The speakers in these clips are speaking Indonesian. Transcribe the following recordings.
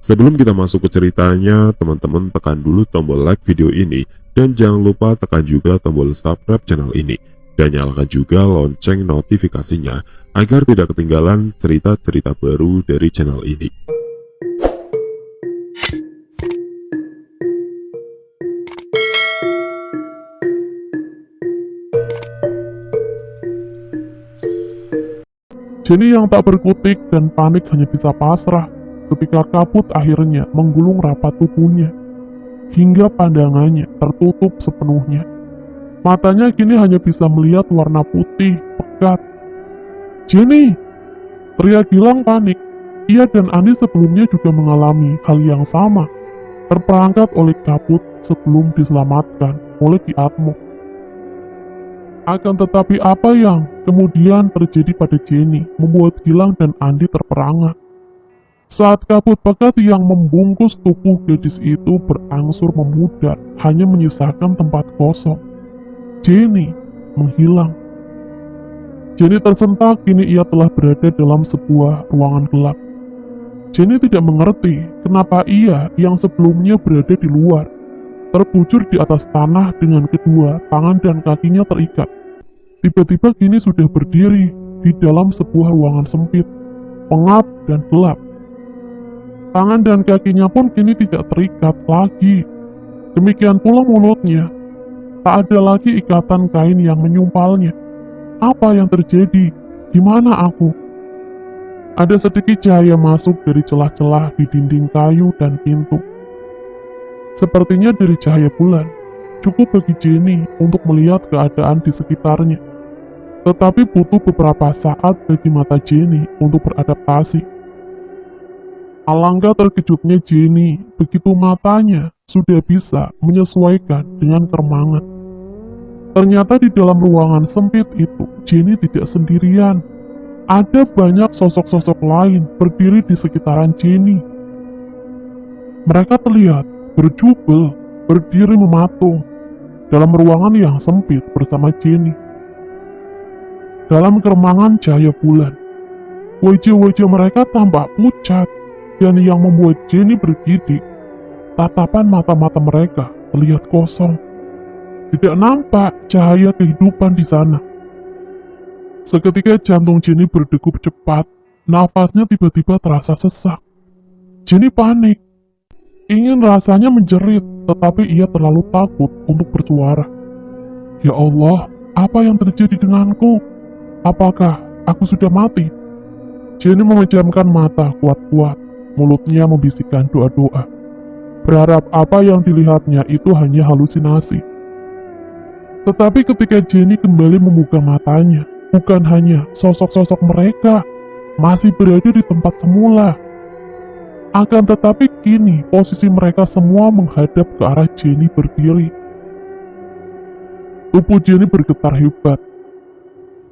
Sebelum kita masuk ke ceritanya, teman-teman tekan dulu tombol like video ini dan jangan lupa tekan juga tombol subscribe channel ini dan nyalakan juga lonceng notifikasinya agar tidak ketinggalan cerita-cerita baru dari channel ini. Jenny yang tak berkutik dan panik hanya bisa pasrah ketika kabut akhirnya menggulung rapat tubuhnya, hingga pandangannya tertutup sepenuhnya. Matanya kini hanya bisa melihat warna putih pekat. "Jenny!" teriak Gilang panik. Ia dan Andi sebelumnya juga mengalami hal yang sama, terperangkap oleh kabut sebelum diselamatkan oleh Ki Atmo. Akan tetapi apa yang kemudian terjadi pada Jenny membuat Gilang dan Andi terperangah. Saat kabut pekat yang membungkus tubuh gadis itu berangsur memudar, hanya menyisakan tempat kosong. Jenny menghilang. Jenny tersentak, kini ia telah berada dalam sebuah ruangan gelap. Jenny tidak mengerti kenapa ia yang sebelumnya berada di luar, terbujur di atas tanah dengan kedua tangan dan kakinya terikat. Tiba-tiba kini sudah berdiri di dalam sebuah ruangan sempit, pengap dan gelap. Tangan dan kakinya pun kini tidak terikat lagi. Demikian pula mulutnya. Tak ada lagi ikatan kain yang menyumpalnya. Apa yang terjadi? Di mana aku? Ada sedikit cahaya masuk dari celah-celah di dinding kayu dan pintu. Sepertinya dari cahaya bulan, cukup bagi Jenny untuk melihat keadaan di sekitarnya. Tetapi butuh beberapa saat bagi mata Jenny untuk beradaptasi. Alangkah terkejutnya Jenny begitu matanya sudah bisa menyesuaikan dengan keremangan. Ternyata di dalam ruangan sempit itu, Jenny tidak sendirian. Ada banyak sosok-sosok lain berdiri di sekitaran Jenny. Mereka terlihat berjubel, berdiri mematung dalam ruangan yang sempit bersama Jenny. Dalam keremangan cahaya bulan, wajah-wajah mereka tampak pucat, dan yang membuat Jenny bergidik, tatapan mata-mata mereka terlihat kosong. Tidak nampak cahaya kehidupan di sana. Seketika jantung Jenny berdegup cepat, nafasnya tiba-tiba terasa sesak. Jenny panik, ingin rasanya menjerit, tetapi ia terlalu takut untuk bersuara. "Ya Allah, apa yang terjadi denganku? Apakah aku sudah mati?" Jenny memejamkan mata kuat-kuat. Mulutnya membisikkan doa-doa, berharap apa yang dilihatnya itu hanya halusinasi. Tetapi ketika Jenny kembali membuka matanya, bukan hanya sosok-sosok mereka masih berada di tempat semula. Akan tetapi kini posisi mereka semua menghadap ke arah Jenny berdiri. Tubuh Jenny bergetar hebat.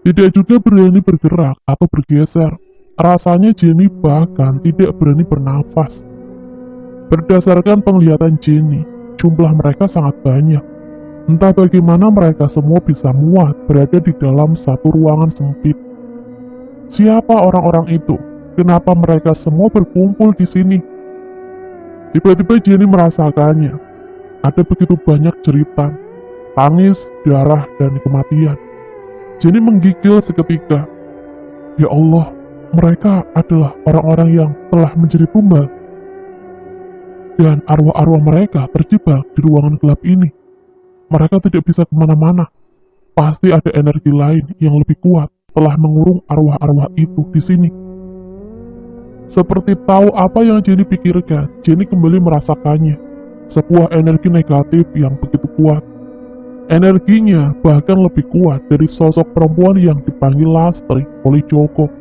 Tidak juga berani bergerak atau bergeser. Rasanya Jenny bahkan tidak berani bernafas. Berdasarkan penglihatan Jenny, jumlah mereka sangat banyak. Entah bagaimana mereka semua bisa muat berada di dalam satu ruangan sempit. Siapa orang-orang itu? Kenapa mereka semua berkumpul di sini? Tiba-tiba Jenny merasakannya. Ada begitu banyak jeritan, tangis, darah, dan kematian. Jenny menggigil seketika. Ya Allah, mereka adalah orang-orang yang telah menjadi tumbal. Dan arwah-arwah mereka terjebak di ruangan gelap ini. Mereka tidak bisa kemana-mana. Pasti ada energi lain yang lebih kuat telah mengurung arwah-arwah itu di sini. Seperti tahu apa yang Jenny pikirkan, Jenny kembali merasakannya. Sebuah energi negatif yang begitu kuat. Energinya bahkan lebih kuat dari sosok perempuan yang dipanggil Lastri oleh Joko.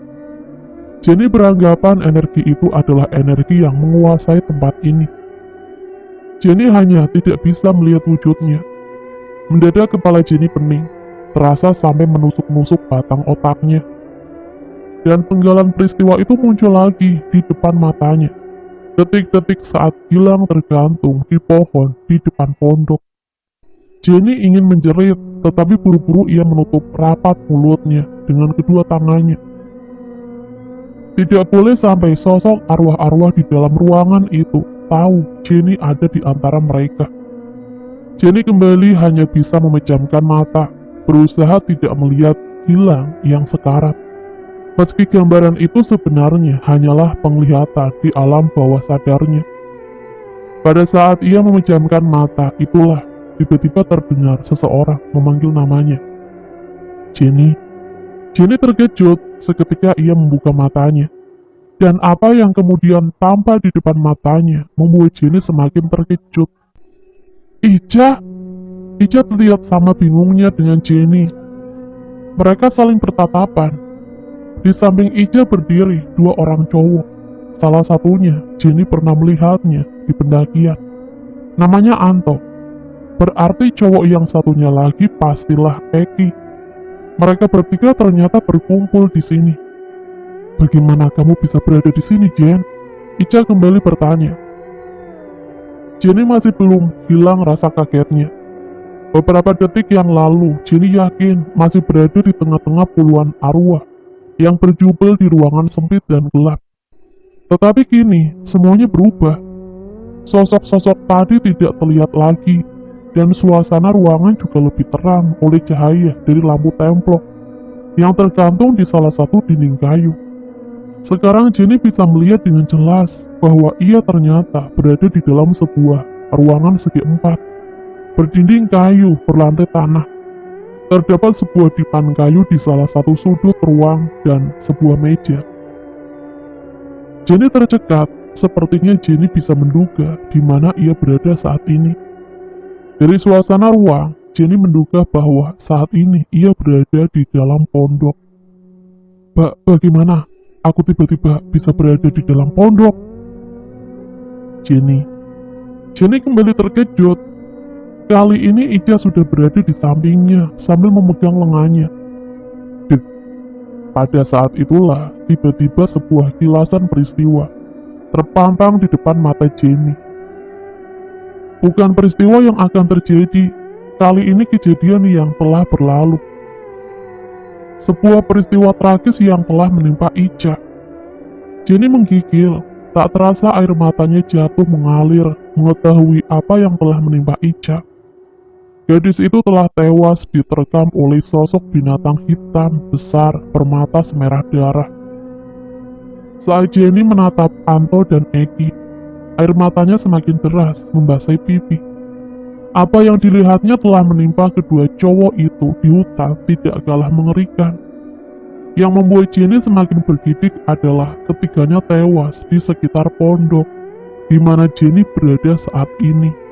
Jenny beranggapan energi itu adalah energi yang menguasai tempat ini. Jenny hanya tidak bisa melihat wujudnya. Mendadak kepala Jenny pening, terasa sampai menusuk-nusuk batang otaknya. Dan penggalan peristiwa itu muncul lagi di depan matanya. Detik-detik saat Gilang tergantung di pohon di depan pondok. Jenny ingin menjerit, tetapi buru-buru ia menutup rapat mulutnya dengan kedua tangannya. Tidak boleh sampai sosok arwah-arwah di dalam ruangan itu tahu Jenny ada di antara mereka. Jenny kembali hanya bisa memejamkan mata, berusaha tidak melihat Gilang yang sekarat. Meski gambaran itu sebenarnya hanyalah penglihatan di alam bawah sadarnya. Pada saat ia memejamkan mata, itulah tiba-tiba terdengar seseorang memanggil namanya. Jenny. Jenny terkejut seketika ia membuka matanya. Dan apa yang kemudian tampak di depan matanya membuat Jenny semakin terkejut. Ica! Ica terlihat sama bingungnya dengan Jenny. Mereka saling bertatapan. Di samping Ica berdiri dua orang cowok. Salah satunya Jenny pernah melihatnya di pendakian. Namanya Anto. Berarti cowok yang satunya lagi pastilah Eki. Mereka bertiga ternyata berkumpul di sini. Bagaimana kamu bisa berada di sini, Jen? Ica kembali bertanya. Jenny masih belum hilang rasa kagetnya. Beberapa detik yang lalu, Jenny yakin masih berada di tengah-tengah puluhan arwah yang berjubel di ruangan sempit dan gelap. Tetapi kini, semuanya berubah. Sosok-sosok tadi tidak terlihat lagi, dan suasana ruangan juga lebih terang oleh cahaya dari lampu templok yang tergantung di salah satu dinding kayu. Sekarang Jenny bisa melihat dengan jelas bahwa ia ternyata berada di dalam sebuah ruangan segi empat, berdinding kayu berlantai tanah. Terdapat sebuah dipan kayu di salah satu sudut ruang dan sebuah meja. Jenny tercekat, sepertinya Jenny bisa menduga di mana ia berada saat ini. Dari suasana ruang, Jenny menduga bahwa saat ini ia berada di dalam pondok. Bagaimana aku tiba-tiba bisa berada di dalam pondok? Jenny kembali terkejut. Kali ini Ica sudah berada di sampingnya sambil memegang lengannya. Pada saat itulah tiba-tiba sebuah kilasan peristiwa terpampang di depan mata Jenny. Bukan peristiwa yang akan terjadi, kali ini kejadian yang telah berlalu. Sebuah peristiwa tragis yang telah menimpa Ica. Jenny menggigil, tak terasa air matanya jatuh mengalir mengetahui apa yang telah menimpa Ica. Gadis itu telah tewas diterkam oleh sosok binatang hitam besar bermata semerah darah. Saat Jenny menatap Anto dan Eki, air matanya semakin deras membasahi pipi. Apa yang dilihatnya telah menimpa kedua cowok itu di hutan tidak kalah mengerikan. Yang membuat Jenny semakin bergidik adalah ketiganya tewas di sekitar pondok di mana Jenny berada saat ini.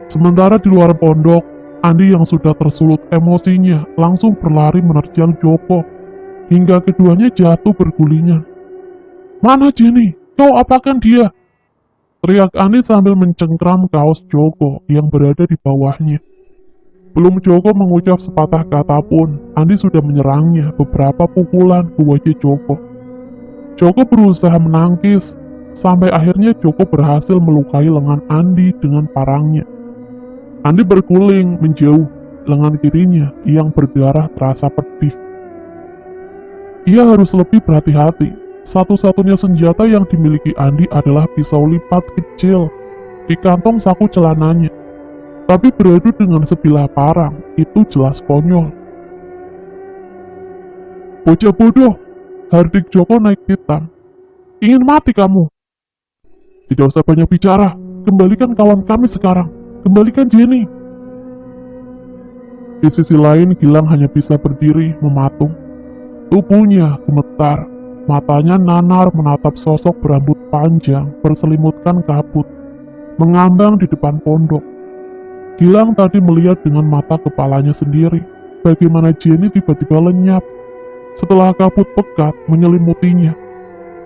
Sementara di luar pondok, Andi yang sudah tersulut emosinya langsung berlari menerjang Joko hingga keduanya jatuh bergulingan. Mana Jenny? Kau apakan dia? Teriak Andi sambil mencengkram kaos Joko yang berada di bawahnya. Belum Joko mengucap sepatah kata pun, Andi sudah menyerangnya beberapa pukulan ke wajah Joko. Joko berusaha menangkis, sampai akhirnya Joko berhasil melukai lengan Andi dengan parangnya. Andi berguling menjauh, lengan kirinya yang berdarah terasa pedih. Ia harus lebih berhati-hati. Satu-satunya senjata yang dimiliki Andi adalah pisau lipat kecil di kantong saku celananya. Tapi beradu dengan sebilah parang, itu jelas konyol. Bocah bodoh, hardik Joko naik pitam. Ingin mati kamu? Tidak usah banyak bicara, kembalikan kawan kami sekarang. Kembalikan Jenny. Di sisi lain, Gilang hanya bisa berdiri mematung. Tubuhnya gemetar, matanya nanar menatap sosok berambut panjang berselimutkan kabut, mengambang di depan pondok. Gilang tadi melihat dengan mata kepalanya sendiri, bagaimana Jenny tiba-tiba lenyap setelah kabut pekat menyelimutinya.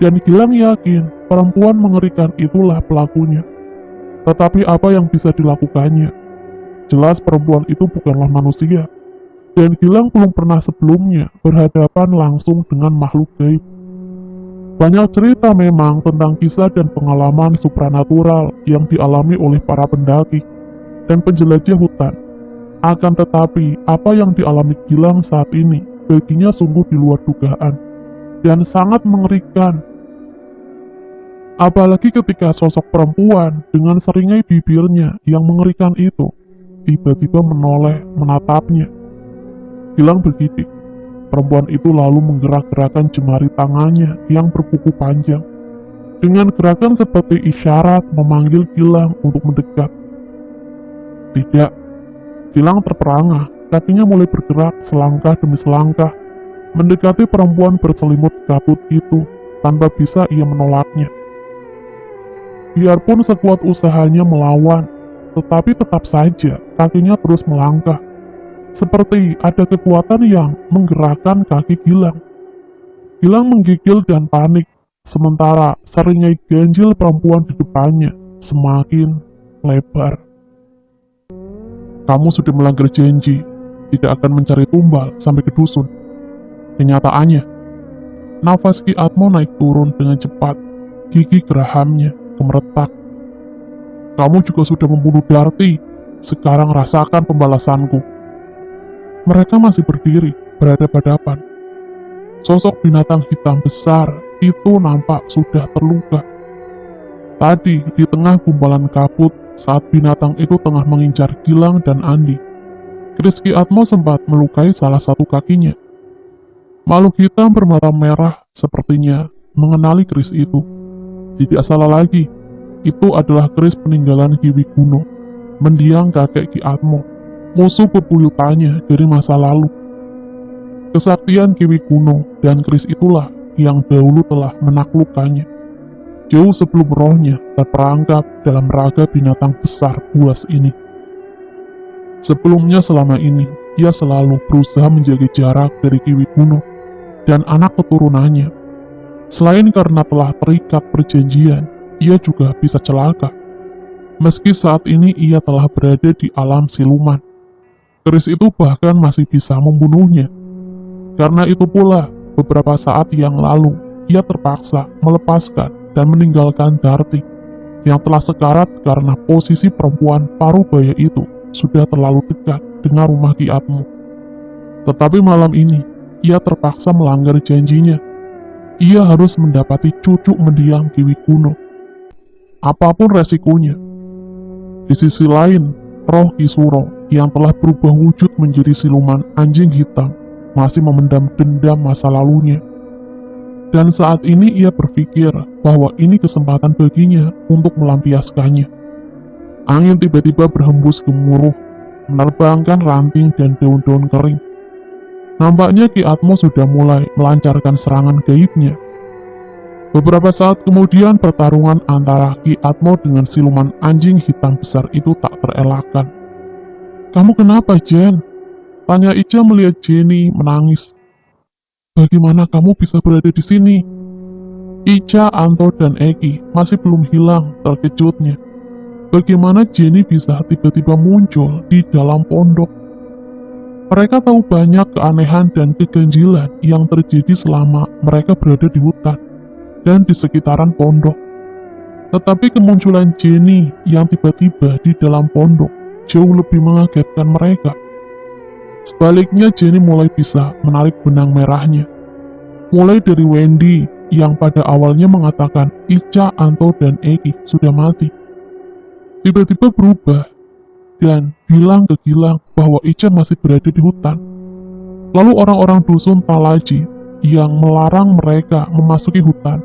Dan Gilang yakin perempuan mengerikan itulah pelakunya. Tetapi apa yang bisa dilakukannya? Jelas perempuan itu bukanlah manusia. Dan Gilang belum pernah sebelumnya berhadapan langsung dengan makhluk gaib. Banyak cerita memang tentang kisah dan pengalaman supranatural yang dialami oleh para pendaki dan penjelajah hutan. Akan tetapi, apa yang dialami Gilang saat ini baginya sungguh di luar dugaan. dan sangat mengerikan. Apalagi ketika sosok perempuan dengan seringai bibirnya yang mengerikan itu tiba-tiba menoleh menatapnya. Gilang bergidik. Perempuan itu lalu menggerak-gerakkan jemari tangannya yang berkuku panjang. Dengan gerakan seperti isyarat memanggil Gilang untuk mendekat. Tidak. Gilang terperangah, kakinya mulai bergerak selangkah demi selangkah, mendekati perempuan berselimut kabut itu tanpa bisa ia menolaknya. Biarpun sekuat usahanya melawan, tetapi tetap saja kakinya terus melangkah. Seperti ada kekuatan yang menggerakkan kaki Gilang. Gilang menggigil dan panik, sementara seringai ganjil perempuan di depannya semakin lebar. Kamu sudah melanggar janji, tidak akan mencari tumbal sampai ke dusun. Kenyataannya, nafas Ki Atmo naik turun dengan cepat, gigi gerahamnya gemeretak. Kamu juga sudah membunuh Darti, sekarang rasakan pembalasanku. Mereka masih berdiri, berhadapan-hadapan. Sosok binatang hitam besar itu nampak sudah terluka. Tadi, di tengah gumpalan kabut, saat binatang itu tengah mengincar Gilang dan Andi, keris Ki Atmo sempat melukai salah satu kakinya. Makhluk hitam bermata merah sepertinya mengenali keris itu. Tidak salah lagi, itu adalah keris peninggalan Ki Wiguno, mendiang kakek Ki Atmo, musuh bebuyutannya dari masa lalu. Kesaktian Ki Wiguno dan keris itulah yang dahulu telah menaklukkannya, jauh sebelum rohnya terperangkap dalam raga binatang besar buas ini. Sebelumnya selama ini, ia selalu berusaha menjaga jarak dari Ki Wiguno dan anak keturunannya. Selain karena telah terikat perjanjian, ia juga bisa celaka. Meski saat ini ia telah berada di alam siluman, keris itu bahkan masih bisa membunuhnya. Karena itu pula, beberapa saat yang lalu, ia terpaksa melepaskan dan meninggalkan Darti, yang telah sekarat karena posisi perempuan Parubaya itu sudah terlalu dekat dengan rumah Ki Atmo. Tetapi malam ini, ia terpaksa melanggar janjinya. Ia harus mendapati cucu mendiang Ki Wiguno, apapun resikonya. Di sisi lain, roh Ki Suro yang telah berubah wujud menjadi siluman anjing hitam masih memendam dendam masa lalunya. Dan saat ini ia berpikir bahwa ini kesempatan baginya untuk melampiaskannya. Angin tiba-tiba berhembus gemuruh, menerbangkan ranting dan daun-daun kering. Nampaknya Ki Atmo sudah mulai melancarkan serangan gaibnya. Beberapa saat kemudian pertarungan antara Ki Atmo dengan siluman anjing hitam besar itu tak terelakkan. Kamu kenapa, Jen? Tanya Ica melihat Jenny menangis. Bagaimana kamu bisa berada di sini? Ica, Anto, dan Eki masih belum hilang terkejutnya. Bagaimana Jenny bisa tiba-tiba muncul di dalam pondok? Mereka tahu banyak keanehan dan keganjilan yang terjadi selama mereka berada di hutan dan di sekitaran pondok. Tetapi kemunculan Jenny yang tiba-tiba di dalam pondok jauh lebih mengagetkan mereka. Sebaliknya, Jenny mulai bisa menarik benang merahnya. Mulai dari Wendy yang pada awalnya mengatakan Ica, Anto, dan Eki sudah mati, tiba-tiba berubah dan bilang ke Gilang bahwa Ica masih berada di hutan. Lalu orang-orang dusun Talaji yang melarang mereka memasuki hutan,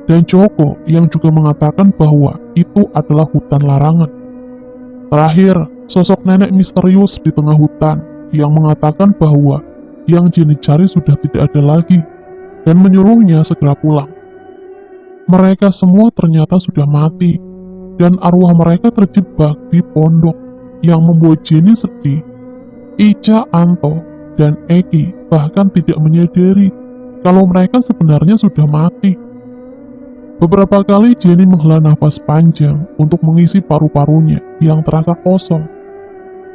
dan Joko yang juga mengatakan bahwa itu adalah hutan larangan. Terakhir, sosok nenek misterius di tengah hutan yang mengatakan bahwa yang Jenny cari sudah tidak ada lagi, dan menyuruhnya segera pulang. Mereka semua ternyata sudah mati, dan arwah mereka terjebak di pondok, yang membuat Jenny sedih. Ica, Anto, dan Eki bahkan tidak menyadari kalau mereka sebenarnya sudah mati. Beberapa kali Jenny menghela nafas panjang untuk mengisi paru-parunya yang terasa kosong.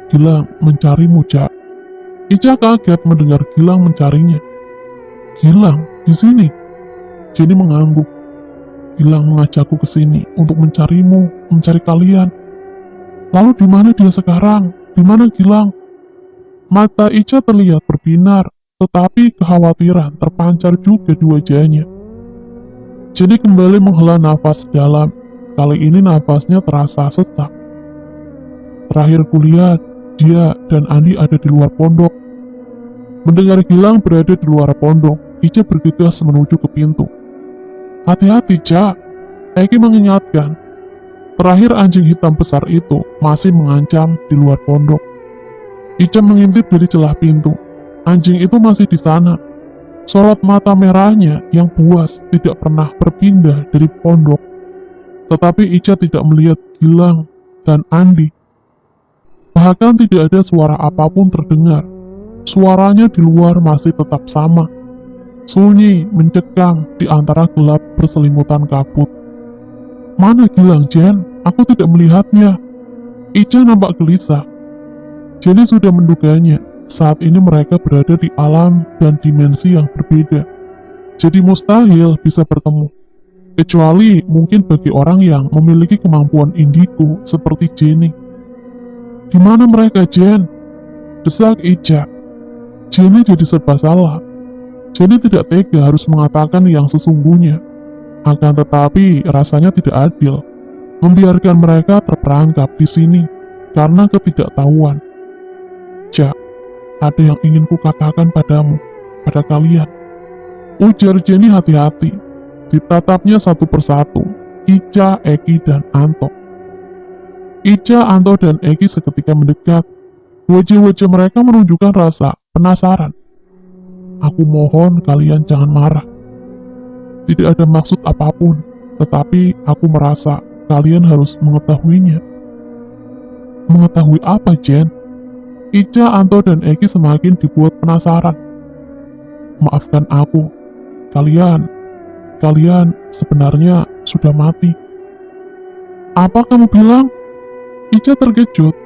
Gilang mencarimu, Cak. Ica kaget mendengar Gilang mencarinya. Gilang, di sini. Jenny mengangguk. Gilang mengajakku ke sini untuk mencarimu, mencari kalian. Lalu di mana dia sekarang? Di mana Gilang? Mata Ica terlihat berbinar Tetapi kekhawatiran terpancar juga di wajahnya. Jenny kembali menghela nafas dalam. Kali ini nafasnya terasa sesak. Terakhir kulihat, dia dan Andi ada di luar pondok. Mendengar Gilang berada di luar pondok, Ica bergegas menuju ke pintu. Hati-hati, Ca. Eki mengingatkan. Terakhir anjing hitam besar itu masih mengancam di luar pondok. Ica mengintip dari celah pintu. Anjing itu masih di sana. Sorot mata merahnya yang buas tidak pernah berpindah dari pondok. Tetapi Ica tidak melihat Gilang dan Andi. Bahkan tidak ada suara apapun terdengar. Suaranya di luar masih tetap sama. Sunyi, mencekam di antara gelap berselimutan kabut. Mana Gilang, Jen? Aku tidak melihatnya. Ica nampak gelisah. Jenny sudah menduganya. Saat ini mereka berada di alam dan dimensi yang berbeda. Jadi mustahil bisa bertemu. Kecuali mungkin bagi orang yang memiliki kemampuan indigo seperti Jenny. Di mana mereka, Jen? Desak Ica. Jenny jadi serba salah. Jenny tidak tega harus mengatakan yang sesungguhnya. Akan tetapi rasanya tidak adil membiarkan mereka terperangkap di sini karena ketidaktahuan. Cak, ada yang ingin kukatakan padamu, pada kalian. Ujar Jenny hati-hati. Ditatapnya satu persatu, Ica, Eki, dan Anto. Ica, Anto, dan Eki seketika mendekat. Wajah-wajah mereka menunjukkan rasa penasaran. Aku mohon kalian jangan marah. Tidak ada maksud apapun, tetapi aku merasa kalian harus mengetahuinya. Mengetahui apa, Jen? Ica, Anto, dan Eki semakin dibuat penasaran. Maafkan aku, kalian sebenarnya sudah mati. Apa kamu bilang? Ica terkejut,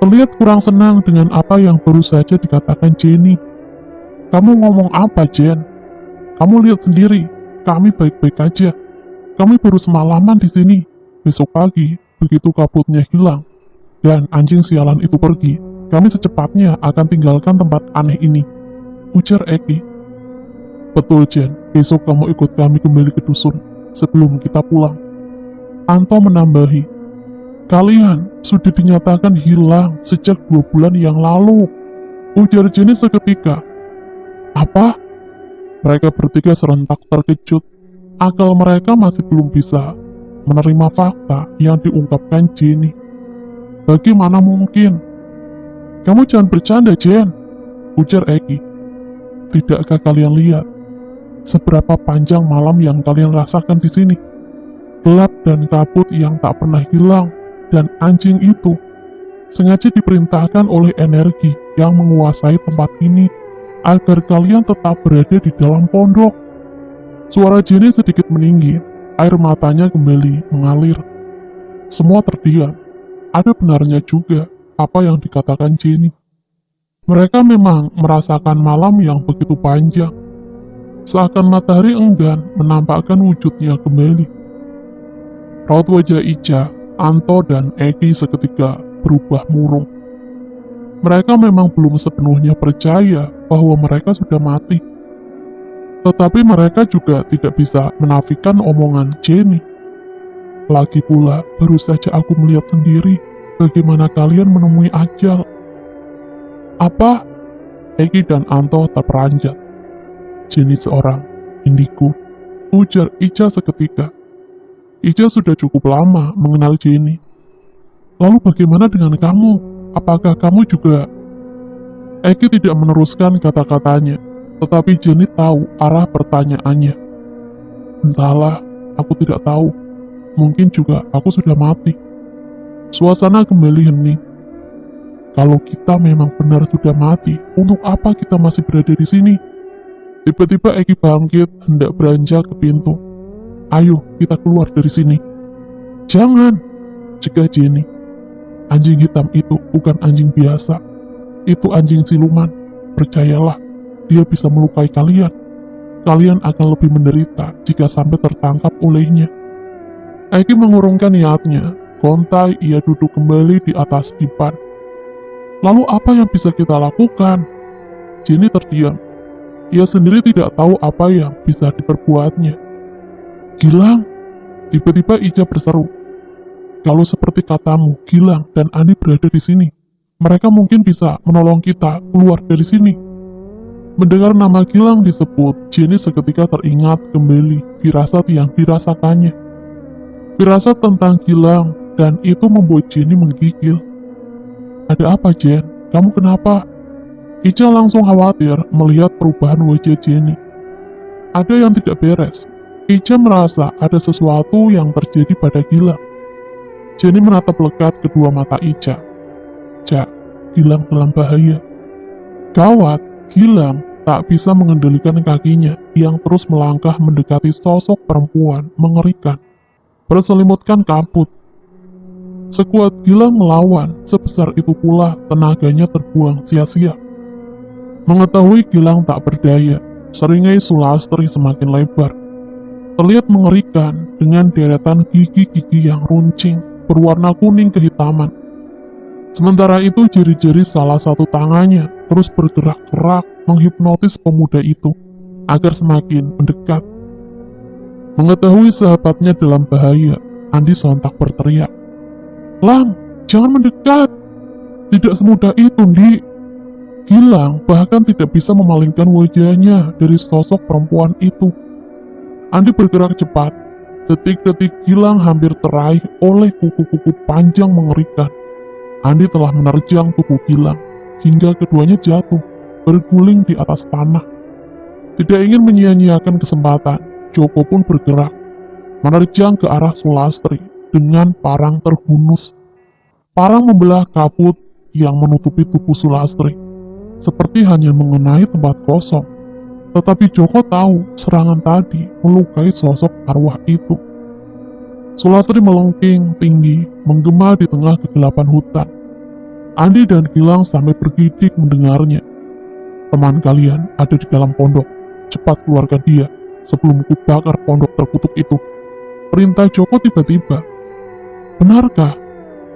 terlihat kurang senang dengan apa yang baru saja dikatakan Jenny. Kamu ngomong apa, Jen? Kamu lihat sendiri, kami baik-baik aja. Kami baru semalaman di sini. Besok pagi, begitu kabutnya hilang dan anjing sialan itu pergi, kami secepatnya akan tinggalkan tempat aneh ini, ujar Eki. Betul, Jen. Besok kamu ikut kami kembali ke dusun sebelum kita pulang. Anto menambahi. Kalian sudah dinyatakan hilang sejak 2 bulan yang lalu, ujar Jenny seketika. Apa? Mereka bertiga serentak terkejut. Akal mereka masih belum bisa menerima fakta yang diungkapkan Jenny. Bagaimana mungkin? Kamu jangan bercanda, Jen, ujar Eki. Tidakkah kalian lihat seberapa panjang malam yang kalian rasakan di sini? Gelap dan kabut yang tak pernah hilang, dan anjing itu sengaja diperintahkan oleh energi yang menguasai tempat ini agar kalian tetap berada di dalam pondok. Suara Jenny sedikit meninggi, air matanya kembali mengalir. Semua terdiam. Ada benarnya juga apa yang dikatakan Jenny. Mereka memang merasakan malam yang begitu panjang. Seakan matahari enggan menampakkan wujudnya kembali. Raut wajah Ica, Anto, dan Eki seketika berubah murung. Mereka memang belum sepenuhnya percaya bahwa mereka sudah mati. Tetapi mereka juga tidak bisa menafikan omongan Jenny. Lagi pula, baru saja aku melihat sendiri bagaimana kalian menemui ajal. Apa? Eki dan Anto terperanjat. Jenny seorang indigo, ujar Ica seketika. Ica sudah cukup lama mengenal Jenny. Lalu bagaimana dengan kamu? Apakah kamu juga? Eki tidak meneruskan kata-katanya, tetapi Jenny tahu arah pertanyaannya. Entahlah, aku tidak tahu. Mungkin juga aku sudah mati. Suasana kembali hening. Kalau kita memang benar sudah mati, untuk apa kita masih berada di sini? Tiba-tiba Eki bangkit, hendak beranjak ke pintu. Ayo, kita keluar dari sini. Jangan, cegah Jenny. Anjing hitam itu bukan anjing biasa. Itu anjing siluman. Percayalah, dia bisa melukai kalian. Kalian akan lebih menderita jika sampai tertangkap olehnya. Eki mengurungkan niatnya. Kontai ia duduk kembali di atas dipan. Lalu apa yang bisa kita lakukan? Jenny terdiam. Ia sendiri tidak tahu apa yang bisa diperbuatnya. Gilang, tiba-tiba Ica berseru. Kalau seperti katamu, Gilang dan Andi berada di sini. Mereka mungkin bisa menolong kita keluar dari sini. Mendengar nama Gilang disebut, Jenny seketika teringat kembali firasat yang dirasakannya. Firasat tentang Gilang, dan itu membuat Jenny menggigil. Ada apa, Jen? Kamu kenapa? Ica langsung khawatir melihat perubahan wajah Jenny. Ada yang tidak beres. Ica merasa ada sesuatu yang terjadi pada Gilang. Jenny menatap lekat kedua mata Ica. Cak, Gilang dalam bahaya. Gawat, Gilang tak bisa mengendalikan kakinya yang terus melangkah mendekati sosok perempuan mengerikan, berselimutkan kabut. Sekuat Gilang melawan, sebesar itu pula tenaganya terbuang sia-sia. Mengetahui Gilang tak berdaya, seringai Sulastri semakin lebar. Terlihat mengerikan dengan deretan gigi-gigi yang runcing, berwarna kuning kehitaman. Sementara itu jari-jari salah satu tangannya terus bergerak-gerak menghipnotis pemuda itu agar semakin mendekat. Mengetahui sahabatnya dalam bahaya, Andi sontak berteriak. Lang, jangan mendekat. Tidak semudah itu, Ndi. Gilang bahkan tidak bisa memalingkan wajahnya dari sosok perempuan itu. Andi bergerak cepat. Detik-detik Gilang hampir teraih oleh kuku-kuku panjang mengerikan. Andi telah menerjang tubuh Gilang, hingga keduanya jatuh, berguling di atas tanah. Tidak ingin menyia-nyiakan kesempatan, Joko pun bergerak, menerjang ke arah Sulastri dengan parang terhunus. Parang membelah kabut yang menutupi tubuh Sulastri, seperti hanya mengenai tempat kosong. Tetapi Joko tahu serangan tadi melukai sosok arwah itu. Sulastri melengking tinggi, menggema di tengah kegelapan hutan. Andi dan Gilang sampai bergidik mendengarnya. Teman kalian ada di dalam pondok. Cepat keluarkan dia, sebelum kubakar pondok terkutuk itu. Perintah Joko tiba-tiba. Benarkah?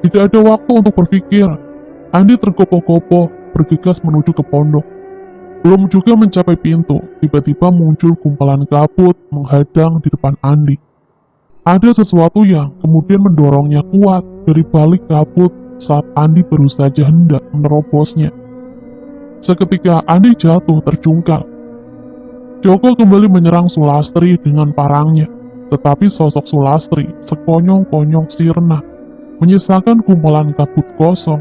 Tidak ada waktu untuk berpikir. Andi tergopoh-gopoh, bergegas menuju ke pondok. Belum juga mencapai pintu, tiba-tiba muncul gumpalan kabut menghadang di depan Andi. Ada sesuatu yang kemudian mendorongnya kuat dari balik kabut saat Andi baru saja hendak menerobosnya. Seketika Andi jatuh terjungkal. Joko kembali menyerang Sulastri dengan parangnya, tetapi sosok Sulastri sekonyong-konyong sirna, menyisakan gumpalan kabut kosong.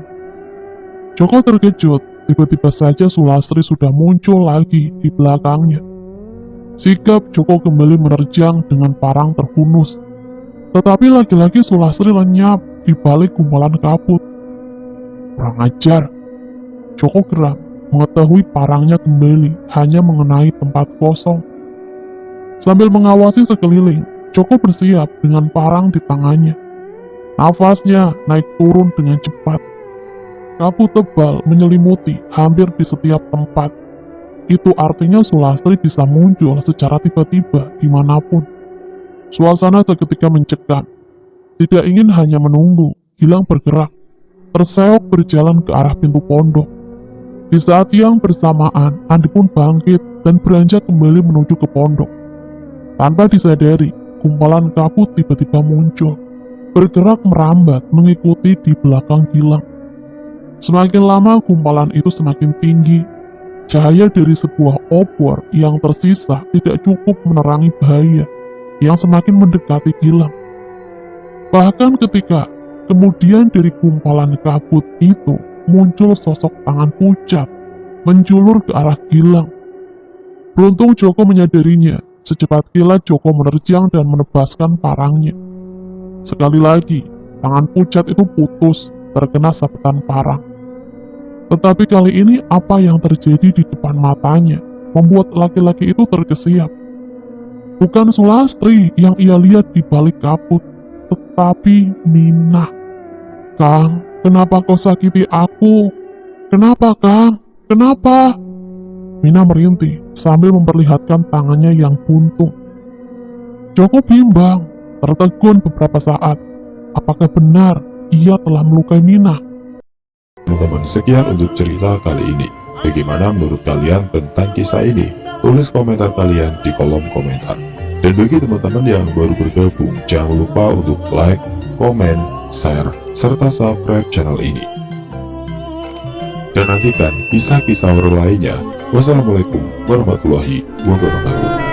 Joko terkejut, tiba-tiba saja Sulastri sudah muncul lagi di belakangnya. Sikap Joko kembali menerjang dengan parang terhunus. Tetapi lagi-lagi Sulastri lenyap di balik gumpalan kabut. Kurang ajar. Joko geram, mengetahui parangnya kembali hanya mengenai tempat kosong. Sambil mengawasi sekeliling, Joko bersiap dengan parang di tangannya. Nafasnya naik turun dengan cepat. Kabut tebal menyelimuti hampir di setiap tempat. Itu artinya Sulastri bisa muncul secara tiba-tiba dimanapun. Suasana seketika mencekam. Tidak ingin hanya menunggu, Gilang bergerak, terseok berjalan ke arah pintu pondok. Di saat yang bersamaan, Andi pun bangkit dan beranjak kembali menuju ke pondok. Tanpa disadari, gumpalan kabut tiba-tiba muncul, bergerak merambat mengikuti di belakang Gilang. Semakin lama gumpalan itu semakin tinggi. Cahaya dari sebuah obor yang tersisa tidak cukup menerangi bahaya yang semakin mendekati Gilang. Bahkan ketika kemudian dari gumpalan kabut itu muncul sosok tangan pucat menjulur ke arah Gilang. Beruntung Joko menyadarinya. Secepat kilat Joko menerjang dan menebaskan parangnya. Sekali lagi, tangan pucat itu putus terkena sabetan parang. Tetapi kali ini apa yang terjadi di depan matanya membuat laki-laki itu terkesiap. Bukan Sulastri yang ia lihat di balik kabut, tetapi Minah. Kang, kenapa kau sakiti aku? Kenapa, Kang? Kenapa? Minah merintih sambil memperlihatkan tangannya yang buntung. Joko bimbang, tertegun beberapa saat. Apakah benar ia telah melukai Minah? Teman-teman, sekian untuk cerita kali ini. Bagaimana menurut kalian tentang kisah ini? Tulis komentar kalian di kolom komentar. Dan bagi teman-teman yang baru bergabung, jangan lupa untuk like, komen, share, serta subscribe channel ini. Dan nantikan kisah-kisah horor lainnya. Wassalamualaikum warahmatullahi wabarakatuh.